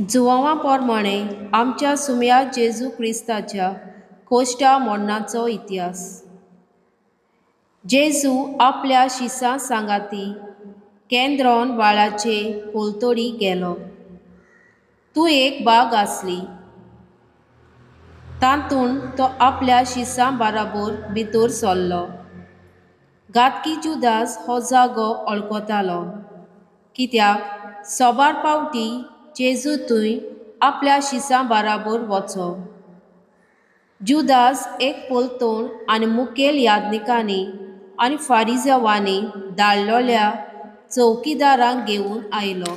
जुवांवा पोरमाणे आमच्या सुम्या जेजू क्रिस्ताच्या कोश्टा मोडणाचो इतिहास। जेजू आपल्या शिसां सांगाती केंद्रोन वाळाचे पोलतोडी गेलो। तू एक बाग आसली, तातूंत तो आपल्या शिसां बाराबर भितर सरलो। गातकी जुदास हो जागो वळखतालो, कित्याक सोबार पावटी जेजू थंय आपल्या शिसां बाराबर वचो। जुदास एक पोलतोण आनी मुखेल याजकांनी आनी फारिसेवांनी धाडलोल्या चौकीदारांक घेवन आयलो।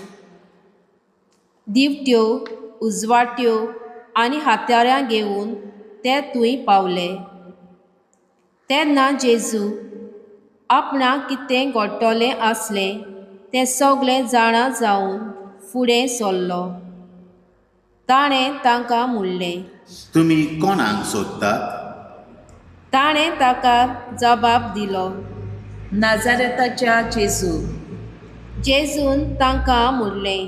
दिवट्यो, उजवाट्यो आनी हात्याऱ्यां घेवन ते थंय पावले। तेन्ना जेजू आपणाक कितें घडटलें आसलें तें सगळें जाणा जावन फुडें सरलो। ताणें तांकां म्हणलें, तुमी कोणाक सोदतात? ताणें ताका जबाब दिलो, नाजारेताच्या जेजू। जेजून तांकां म्हणलें,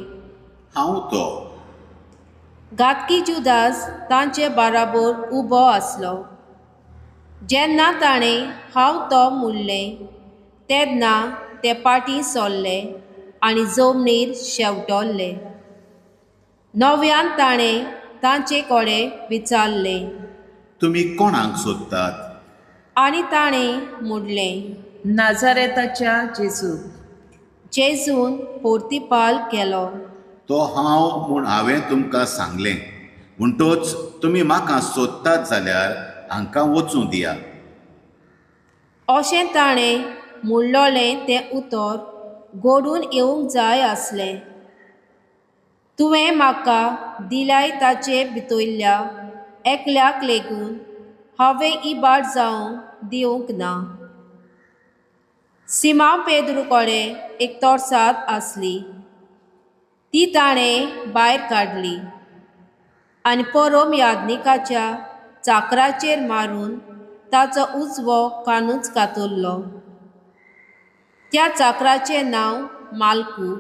हांव तो। गातकी जुदास तांचे बाराबर उबो आसलो। जेन्ना ताणें हांव तो म्हणलें तेन्ना ते फाटीं सरले आनी जमनीर शेंवटोले। नव्यान ताणें तांचे कडेन विचारलें, तुमी कोणाक सोदतात? आनी ताणें म्हणलें, नाजारेताच्या जेजू। जेजून पोर्तिपाल केलो, तो हांव म्हूण हांवें तुमकां सांगलें। म्हणटोच तुमी म्हाका सोदतात जाल्यार हांकां वचूं दिया। अशें ताणें म्हणलोलें तें उतर घडून येवंक जाय आसलें। तुवें म्हाका दिल्याय ताचे भितरल्या एकल्याक लेगून हांवें इबाड जावंक दिवंक ना। सिमांव पेद्रू कडेन एक तोरसाद आसली, ती ताणें भायर काडली आनी परम याजकाच्या चाकराचेर मारून ताचो उजवो कानूच कातरलो। त्या चाकराचें नांव माल्कू।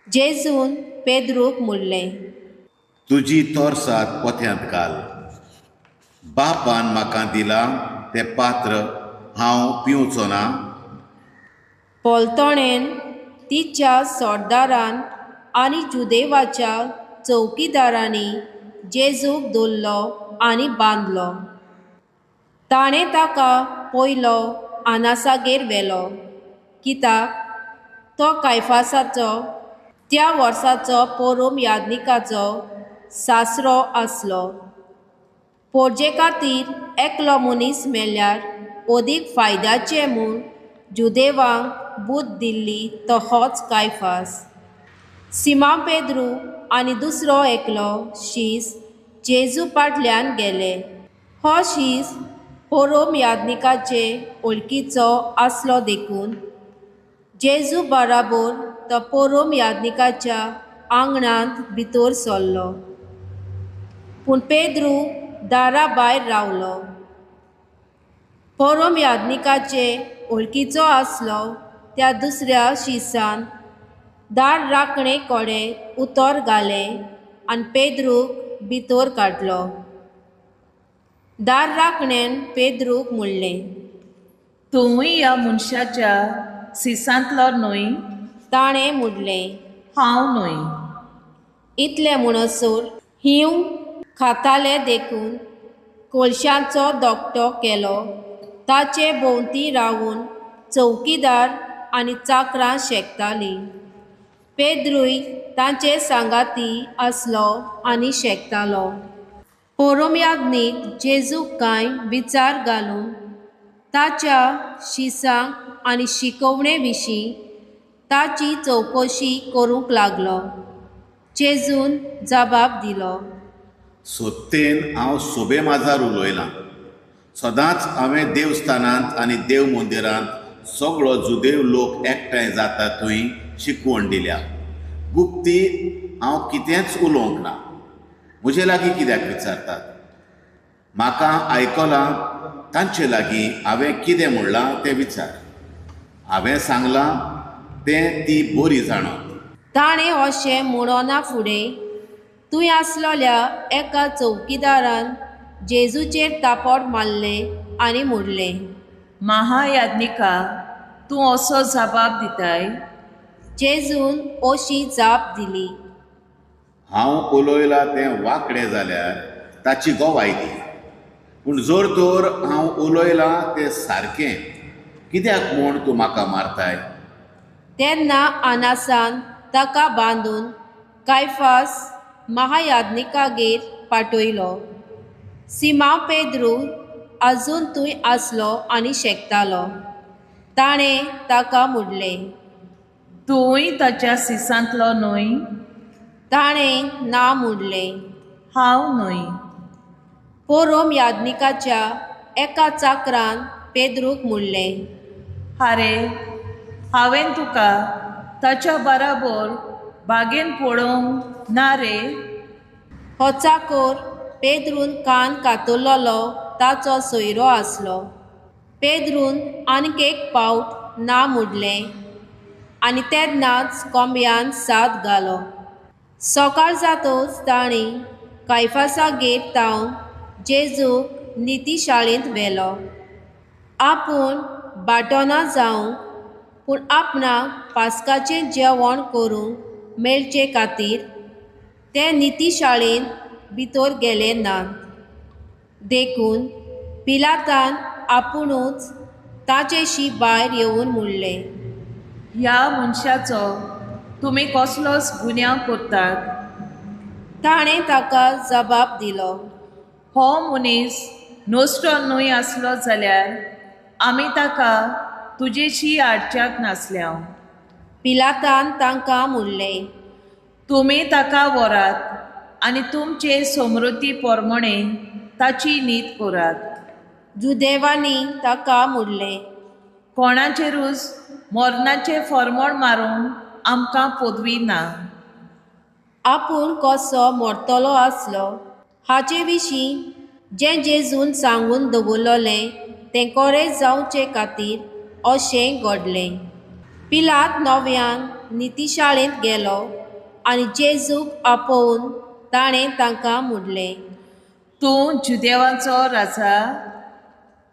जेजून पेद्रूक म्हणलें, तुजी तोरसाद पोत्यांत घाल। बापान म्हाका दिलां तें पात्र हांव पिवचो ना? पोलतोणेन तिच्या सरदारान आनी जुदेवाच्या चौकीदारांनी जेजूक धरलो आनी बांदलो। ताणें ताका पयलो आनासागेर व्हेलो, कित्याक तो कायफासाचो त्या वर्साचो परम याजकाचो सासरो आसलो। पोरजे खातीर एकलो मनीस मेल्यार अदीक फायद्याचें म्हूण जुदेवांक बूद दिल्ली तो होच कायफास। सिमांव पेद्रू आनी दुसरो एकलो शीस जेजू फाटल्यान गेले। हो शीस परम याजकाचे वळखीचो आसलो देखून जेजू बाराबर तो परम याजकाच्या आंगणांत भितर सरलो। पूण पेद्रू दारा भायर रावलो। परम याजकाचे वळखीचो आसलो त्या दुसऱ्या शिसान दार राखणे कडेन उतर घालें आनी पेद्रूक भितर काडलो। दार राखण्यान पेद्रूक म्हणलें, तूंय ह्या मनशाच्या सिसांतलो न्हय? ताणें म्हणलें, हांव न्हय। इतलें म्हणसर हिंव खाताले देखून कोळशांचो दोगटो केलो। ताचे भोंवती रावून चौकीदार आनी चाकरां शेकतालीं। पेद्रूय तांचे सांगाती आसलो आनी शेकतालो। परम याजक जेजूक कांय विचार घालून ताच्या शिसांक आनी शिकवणे विशीं ताची चवकशी करूंक लागलो। जेजून जबाब दिलो, सोदतेन हांव सोबे माजार उलयलां। सदांच हांवें देवस्थानांत आनी देव मंदिरांत सगळो जुदेव लोक एकठांय जाता थंय शिकवण दिल्या। गुप्ती हांव कितेंच उलोवंक ना। म्हजे लागीं कित्याक विचारतात? म्हाका आयकलां तांचे लागीं हांवें कितें म्हणलां तें विचार। हांवें सांगलां तें ती बरी जाणत। ताणें अशें म्हणना फुडें थंय आसलोल्या एका चौकीदारान जेजूचेर तापोड मारलें आनी म्हणलें, महायाज्ञिका, तूं असो जबाब दिताय? जेजून अशी जाप दिली, हांव उलोयलां तें वांकडें जाल्यार ताची गोवाय दी. पूण जोर तर हांव उलोयलां तें सारकें, कित्याक म्हूण तूं म्हाका मारताय? तेन्ना आनासान ताका बांदून कायफास महायाज्ञिकागेर पाठयलो. सिमांव पेद्रू आजून थंय आसलो आनी शेकतालो. ताणें ताका म्हणलें, तूंय ताच्या सिसांतलो न्हय? ताणें ना म्हणलें. हांव न्हय. पोरोम याज्ञिकाच्या एका चाकरान पेद्रूक म्हणलें, हारे, हांवें तुका ताच्या बराबर बागेन पळोवंक ना रे? हो चाकोर पेद्रून कान कातरलोलो ताचो सोयरो आसलो. पेद्रून आनीक एक पावट ना म्हणलें आनी तेन्नाच कोंब्यान साद घालो. सकाळ जातच ताणीं कायफासागेर तावन जेजूक नितीशाळेंत व्हेलो. आपूण बाटोना जावंक पूण आपणाक पास्काचें जेवण करूंक मेळचे खातीर ते नितीशाळेंत भितर गेले नात. देखून पिलातान आपुणूच ताचेशी भायर येवन म्हणलें, ह्या मनशाचो तुमी कसलोच गुन्यांव करतात? ताणें ताका जबाब दिलो, हो मनीस नोस्टो न्हय आसलो जाल्यार आमी ताका तुजेशी हाडच्याक नासल्या. पिलातान तांकां म्हणलें, तुमी ताका व्हरात आनी तुमचे समृद्धी पोरमणे ताची न्हीद करात. जुदेवांनी ताका म्हणलें, कोणाचेरूच मरणाचें फर्मोण मारूंक आमकां पदवी ना. आपूण कसो मरतलो आसलो हाचे विशीं जें जेजून सांगून दवरलोलें तें खरें जावचे खातीर अशें घडलें. पिलात नव्यान नितीशाळेंत गेलो आनी जेजूक आपोवन ताणें तांकां म्हणलें, तूं जुदेवाचो राजा?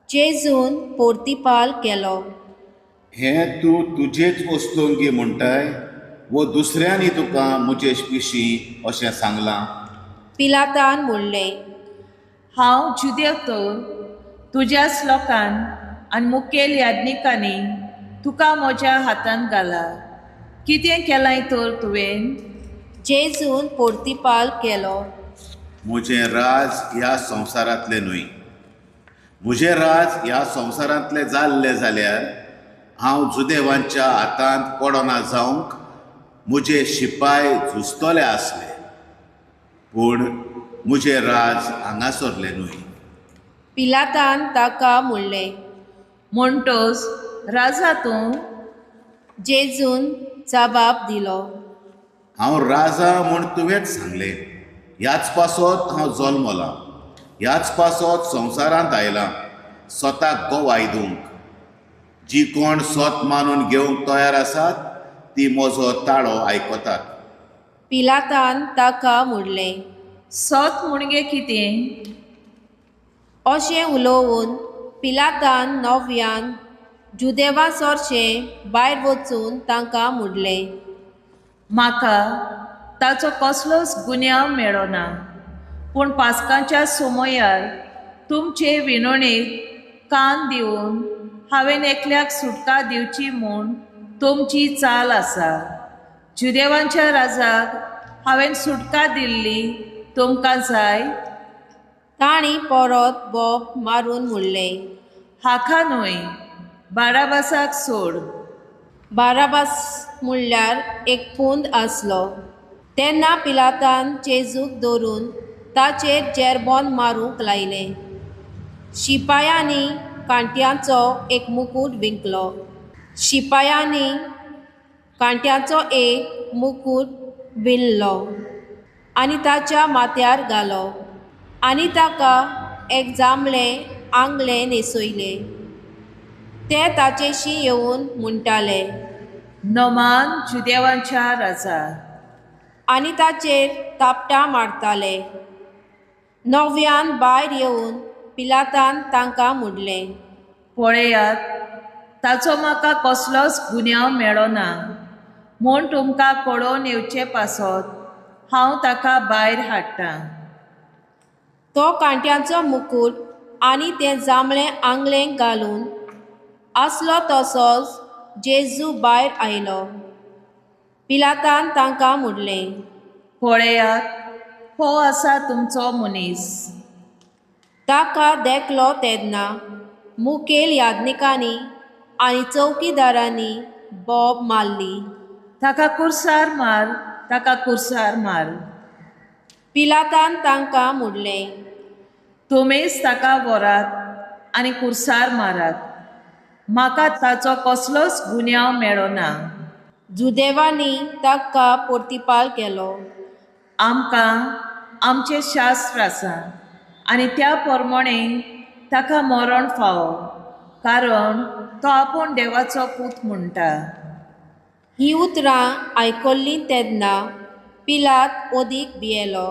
जेजून पोर्तिपाल केलो, हें तूं तुजेच वस्तोंगी म्हणटाय वो दुसऱ्यांनी तुका म्हजे विशीं अशें सांगलां? पिलातान म्हणलें, हांव जुदेव तर तुज्याच लोकान आनी मुखेल याज्ञिकांनी तुका म्हज्या हातांत घाला. कितें केलां तर तुवें? जेजून पोर्तिपाल केलो, म्हजें राज ह्या संवसारांतलें न्हय. म्हजें राज ह्या संवसारांतलें जाल्लें जाल्यार हांव जुदेवांच्या हातांत पडना जावंक म्हजे शिपाय झुजतले आसले. पूण म्हजें राज हांगासरलें न्हय. पिलातान ताका म्हणलें, म्हणटोच राजा तूं? जेजून जबाब दिलो, हांव राजा म्हूण तुवेंच सांगलें. ह्याच पासत हांव जल्मलां, ह्याच पासत संवसारांत आयलां स्वताक गोवाय दिवंक. जी कोण स्वत मानून घेवंक तयार आसात ती म्हजो ताळो आयकतात. पिलातान ताका म्हणलें, सोत म्हणगे कितें? अशें उलोवन पिलातान नव्यान जुदेवा चडशें भायर वचून तांकां म्हणलें, म्हाका ताचो कसलोच गुन्यांव मेळना. पूण पास्काच्या समयार तुमचे विनवणेक कान दिवन हांवें एकल्याक सुटका दिवची म्हूण तुमची चाल आसा. जुदेवांच्या राजाक हांवें सुटका दिल्ली तुमकां जाय? ताणीं परत बोब मारून म्हणलें, हाका न्हय, बाराबासाक सोड. बाराबास म्हणल्यार एक पुंद आसलो. तेन्ना पिलातान जेजूक धरून ताचेर जेरबोन मारूंक लायलें. शिपायांनी कांट्याचो एक मुकूट विंकलो. शिपायांनी कांट्याचो एक मुकूट विणलो आनी ताच्या माथ्यार घालो आनी ताका एक जांबलें आंगलें न्हेसयलें. ते ताचेशी येवन म्हणटाले, नोमान जुदेवांच्या राजा. आनी ताचेर तापटां मारताले. नव्यान भायर येवन पिलातान तांकां म्हणलें, पळयात, ताचो म्हाका कसलोच गुन्यांव मेळो ना. म्हूण तुमकां कळोवन येवचे पासत हांव ताका भायर हाडटां. तो कांट्याचो मुकूट आनी तें जांबळें आंगलेंक घालून आसलो तसोच जेजू भायर आयलो. पिलातान तांकां म्हणलें, पळयात, हो आसा तुमचो मनीस. ताका देखलो तेन्ना मुखेल याज्ञिकांनी आनी चौकीदारांनी बोब मारली. ताका कुर्सार मार, ताका कुर्सार मार. पिलातान तांकां म्हणलें, तुमीच ताका व्हरात आनी कुर्सार मारात. म्हाका ताचो कसलोच गुन्यांव मेळो ना. जुदेवांनी ताका पोर्तिपाल केलो. आमकां आमचें शास्त्र आसा आनी त्या प्रमाणें ताका मरण फावो, कारण तो आपूण देवाचो पूत म्हणटा. ही उतरां आयकल्लीं तेन्ना पिलात ओदीक भियेलो.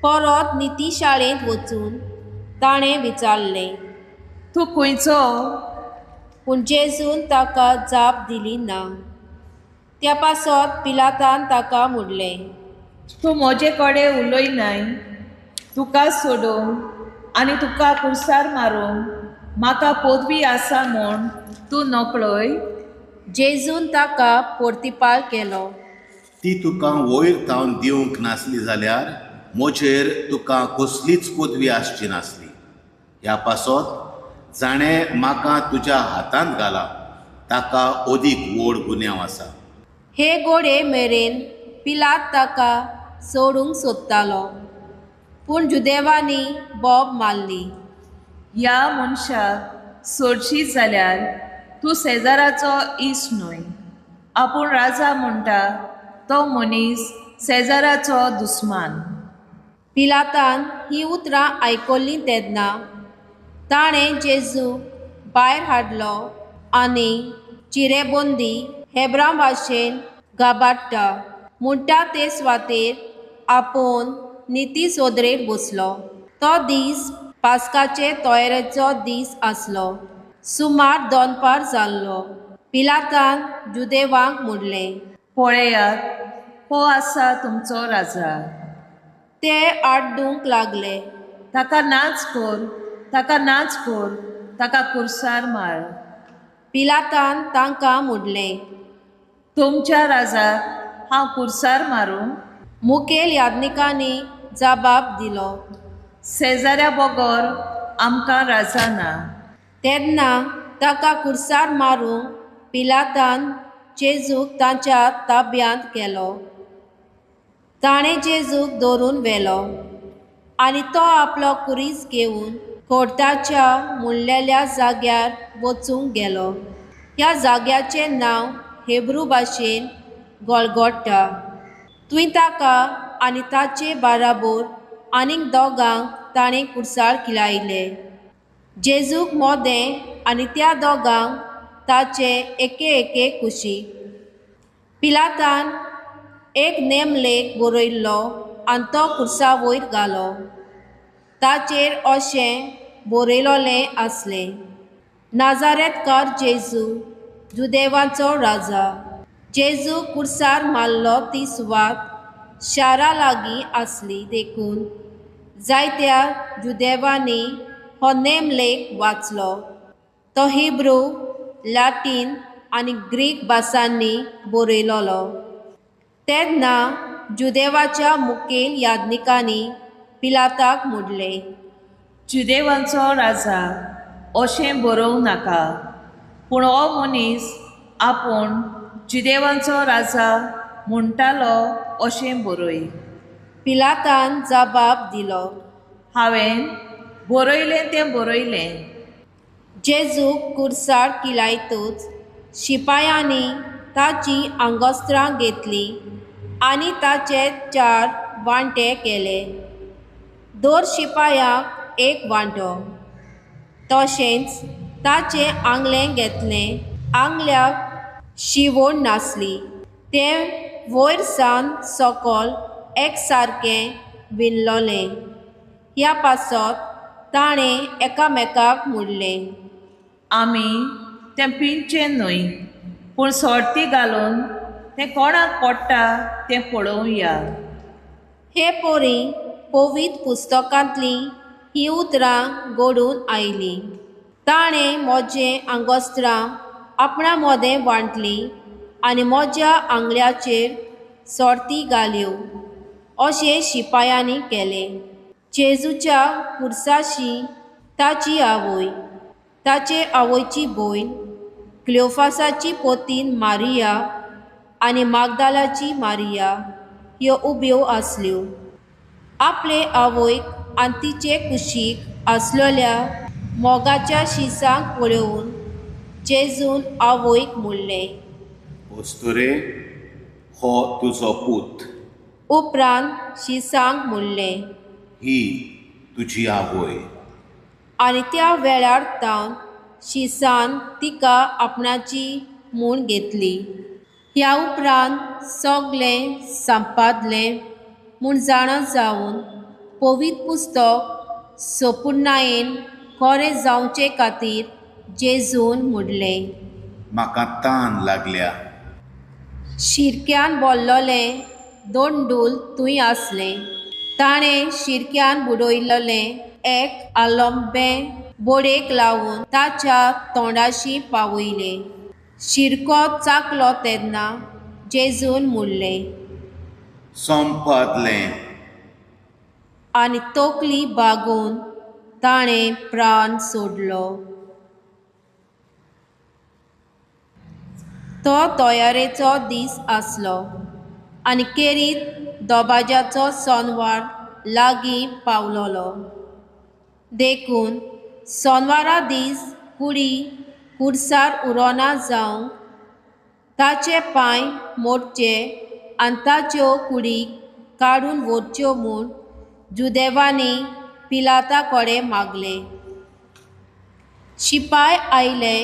परत नितीशाळेंत वचून ताणें विचारलें, तूं खंयचो? पूण जेजून ताका जाप दिली ना. त्या पासत पिलातान ताका म्हणलें, तूं म्हजे कडेन उलयनाय. तुका सोडूंक आनी तुका कुर्सार मारूंक म्हाका पदवी आसा म्हूण तूं नकळय. जेजून ताका पोर्तिपाल केलो. ती तुका वयर तावन दिवंक नासली जाल्यार म्हजेर तुका कसलीच पदवी आसची नासली. ह्या पासत जाणें म्हाका तुज्या हातांत घाला ताका अदीक व्हड गुन्यांव आसा. हे घोडे मेरेन पिलात ताका सोडूंक सोदतालो, पूण जुदेवांनी बोब मारली. ह्या मनशाक सोडशी जाल्यार तूं सेजाराचो इश्ट न्हय. आपूण राजा म्हणटा तो मनीस सेजाराचो दुस्मान. पिलातान ही उतरां आयकल्लीं तेन्ना ताणें जेजू भायर हाडलो आनी चिरेबंदी हेब्रा भाशेन गाबाडटा म्हणटा ते सुवातेर आपूण निती सोदरेर बसलो. तो दीस पास्काचे तोयरेचो दीस आसलो. सुमार दोनपार जाल्लो. पिलातान जुदेवांक म्हणलें, पळयात, हो आसा तुमचो राजा. ते आड्डूंक लागले. ताका नाच कर, ताका नाच कर, ताका कुर्सार मार. पिलातान तांकां म्हणलें, तुमच्या राजाक हांव कुर्सार मारूं? मुखेल याज्ञिकांनी जबाब दिलो, सेजाऱ्या बगर आमकां राजा ना. तेन्ना ताका कुर्सार मारूंक पिलातान जेजूक तांच्या ताब्यांत केलो. ताणें जेजूक धरून व्हेलो आनी तो आपलो कुरीस घेवन कोर्टाच्या म्हणलेल्या जाग्यार वचूंक गेलो. ह्या जाग्याचें नांव हेब्रू भाशेन गोल्गोथा. थंय ताका आनी ताचे बाराबोर आनीक दोगांक ताणें कुर्सार किलायले. जेजूक मोदें आनी त्या दोगांक ताचे एके एके कुशीक. पिलातान एक नेमलेख बरयल्लो आनी तो कुर्सा वयर घालो. ताचेर अशें बरयलोलें आसलें, नाजारेतकार जेजू, जुदेवांचो राजा. जेजू कुर्सार मारलो ती सुवात शारा लागीं आसली देखून जायत्या जुदेवांनी हो नेमलेख वाचलो. तो हिब्रू, लॅटीन आनी ग्रीक भासांनी बरयलोलो. तेन्ना जुदेवाच्या मुखेल याज्ञिकांनी पिलाताक म्हणलें, जुदेवांचो राजा अशें बरोवंक नाका, पूण हो मनीस आपूण जुदेवांचो राजा म्हणटालो अशें बरय. पिलातान जबाब दिलो, हांवें बरयलें तें बरयलें. जेजूक कुर्सार किलायतूच शिपायांनी ताची आंगोस्त्रां घेतलीं आनी ताचे 4 वांटे केले. 2 शिपायांक 1 वांटो. तशेंच ताचें आंगलें घेतलें. आंगल्याक शिवण नासली. ते वयर सावन सकल एकसारकें विणलोलें. ह्या पासत ताणें एकामेकाक म्हणलें, आमी तें पिंचें न्हय, पूण सोडती घालून तें कोणाक पडटा तें पळोवया. हे पोरी पवित्र पुस्तकांतलीं हीं उतरां घडून आयलीं. ताणें म्हजें आंगोस्त्रां आपणा मोदें वांटलीं आनी म्हज्या आंगल्याचेर सोडती घाल्यो अशें शिपायांनी केलें. जेजूच्या खुर्साशी ताची आवय, ताचे आवयची भयण, क्लियोफासाची पोतीन मारिया आनी मागदालाची मारिया ह्यो उब्यो आसल्यो. आपले आवयक आनी तिचे कुशीक आसलेल्या मोगाच्या शिसांक पळोवन जेजून आवयक म्हणलें, ओस्तुरे, हो तुजो पूत. उपरांत शिसांक म्हणलें, ही तुजी आवय. आनी त्या वेळार तावन शिसान तिका आपणाची म्हूण घेतली. ह्या उपरांत सगलें संपादलें म्हूण जाणा जावन पवित्र पुस्तक संपुर्णायेन खरें जावचे खातीर जेजून म्हणलें, म्हाका तान लागल्या. शिरक्यान भरलोलें 2 डूल थंय आसलें. ताणें शिरक्यान बुडयलोलें एक आलंबें बोडेक लावन ताच्या तोंडाशी पावयलें. शिरको चाकलो तेन्ना जेजून म्हणलें, संपादलें. आनी तकली बागून ताणें प्राण सोडलो. तो तयारेचो दीस आसलो आनी केरीत दोबाज्याचो सोनवार लागीं पावलोलो. देखून सोनवारा दीस कुडी खुर्सार उरोना जावंक ताचे पांय मोडचे आनी ताच्यो कुडी काडून व्हरच्यो म्हूण जुदेवांनी पिलाता कडेन मागलें. शिपाय आयले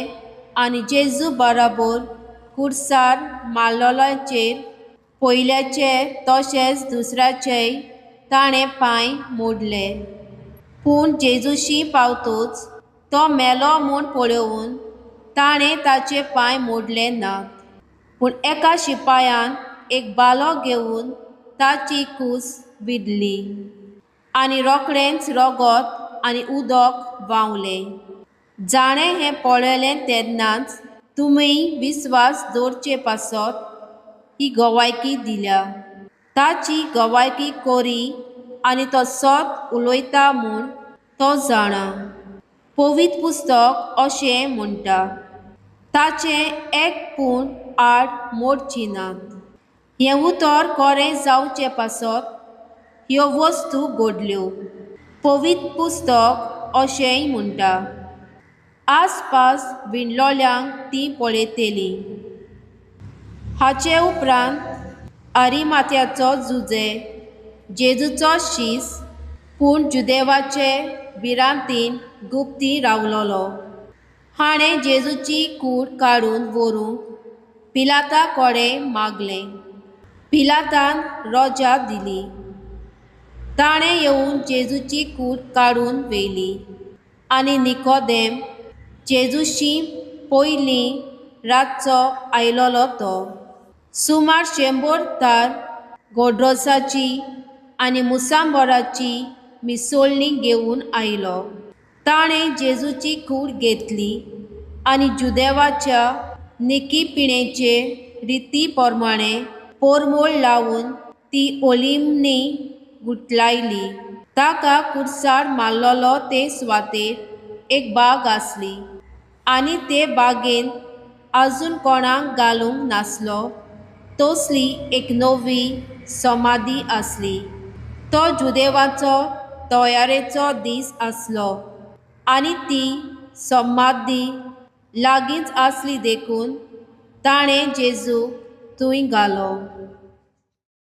आनी जेजू बराबर खुर्सार मारलोल्याचेर पयल्याचे तशेंच दुसऱ्याचेय ताणें पांय मोडले. पूण जेजूशी पावतूच तो मेलो म्हूण पळोवन ताणें ताचे पांय मोडले नात. पूण एका शिपायान एक बालो घेवन ताची कूस विधली आनी रोखडेंच रगत आनी उदक व्हांवलें. जाणें हें पळयलें तेन्नाच तुमी विस्वास दवरचे पासत ही गवायकी दिल्या. ताची गवायकी कोरी आनी तो सोत उलयता म्हूण तो जाणा. पवित्र पुस्तक अशें म्हणटा, ताचें एक पूण आड मोडची नात. हें उतर खरें जावचे पासत ह्यो वस्तू घडल्यो. पवित्र पुस्तक अशेंय म्हणटा, आसपास विणलोल्यांक ती पळयतलीं. हाचे उपरांत आरिमात्याचो जुजे, जेजूचो शीस, पूण जुदेवाचे भिरांतीन गुप्ती रावलोलो. हाणें जेजूची कूड काडून व्हरूंक पिलाता कडेन मागलें. पिलातान रोजा दिली. ताणें येवन जेजूची कूड काडून व्हेली आनी निकोदेम, जेजूशी पयलीं रातचो आयलोलो तो, सुमार 100 तार गोडरोसाची आनी मुसांबराची मिसोळणी घेवन आयलो. ताणें जेजूची कूड घेतली आनी जुदेवाच्या निकीपिणेचे रिती प्रमाणें पोरमोळ लावन ती ओलिमनी गुठलायली. ताका खुर्सार मारलोलो ते सुवातेर एक बाग आसली आनी ते बागेंत आजून कोणाक घालूंक नासलो तसली एक नवी समाधी आसली. तो जुदेवाचो तयारेचो दीस आसलो आनी ती समाधी लागींच आसली देखून ताणें जेजूक थंय घालो.